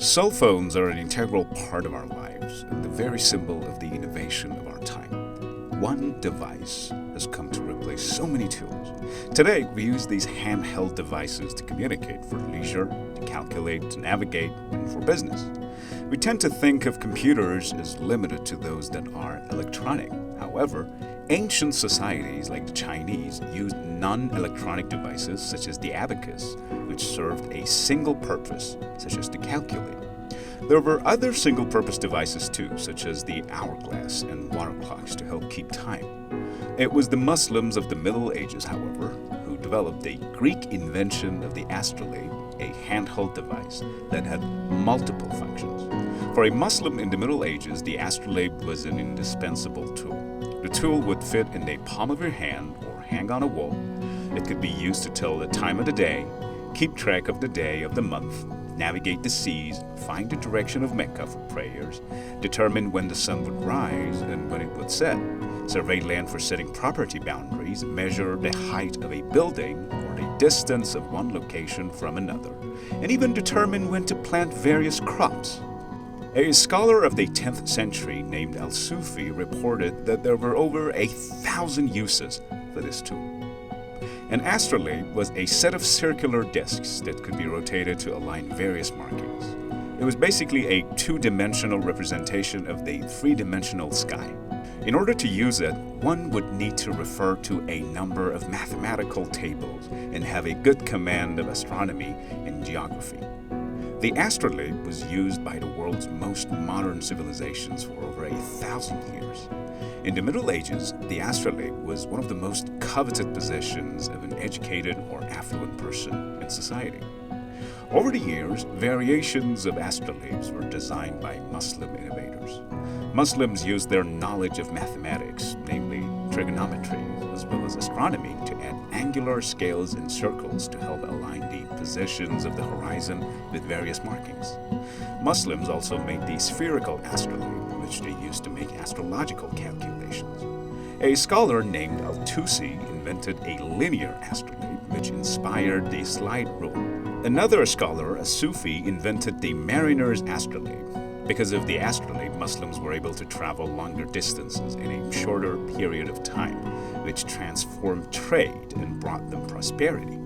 Cell phones are an integral part of our lives and the very symbol of the innovation of our time. One device has come to replace so many tools. Today, we use these handheld devices to communicate for leisure, to calculate, to navigate, and for business. We tend to think of computers as limited to those that are electronic. However, ancient societies like the Chinese used non-electronic devices such as the abacus, which served a single purpose, such as to calculate. There were other single-purpose devices too, such as the hourglass and water clocks to help keep time. It was the Muslims of the Middle Ages, however, who developed the Greek invention of the astrolabe, a handheld device that had multiple functions. For a Muslim in the Middle Ages, the astrolabe was an indispensable tool. The tool would fit in the palm of your hand or hang on a wall. It could be used to tell the time of the day, keep track of the day of the month, navigate the seas, find the direction of Mecca for prayers, determine when the sun would rise and when it would set, survey land for setting property boundaries, measure the height of a building or the distance of one location from another, and even determine when to plant various crops. A scholar of the 10th century named Al-Sufi reported that there were over 1,000 uses for this tool. An astrolabe was a set of circular discs that could be rotated to align various markings. It was basically a two-dimensional representation of the three-dimensional sky. In order to use it, one would need to refer to a number of mathematical tables and have a good command of astronomy and geography. The astrolabe was used by the world's most modern civilizations for over 1,000 years. In the Middle Ages, the astrolabe was one of the most coveted possessions of an educated or affluent person in society. Over the years, variations of astrolabes were designed by Muslim innovators. Muslims used their knowledge of mathematics, namely trigonometry, as well as astronomy, to add angular scales and circles to help align the positions of the horizon with various markings. Muslims also made the spherical astrolabe, which they used to make astrological calculations. A scholar named Al-Tusi invented a linear astrolabe, which inspired the slide rule. Another scholar, a Sufi, invented the mariner's astrolabe. Because of the astrolabe, Muslims were able to travel longer distances in a shorter period of time, which transformed trade and brought them prosperity.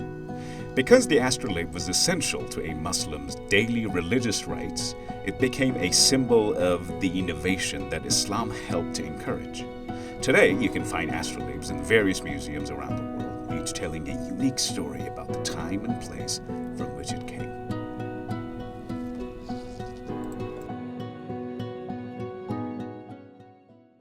Because the astrolabe was essential to a Muslim's daily religious rites, it became a symbol of the innovation that Islam helped to encourage. Today, you can find astrolabes in various museums around the world, each telling a unique story about the time and place from which it came.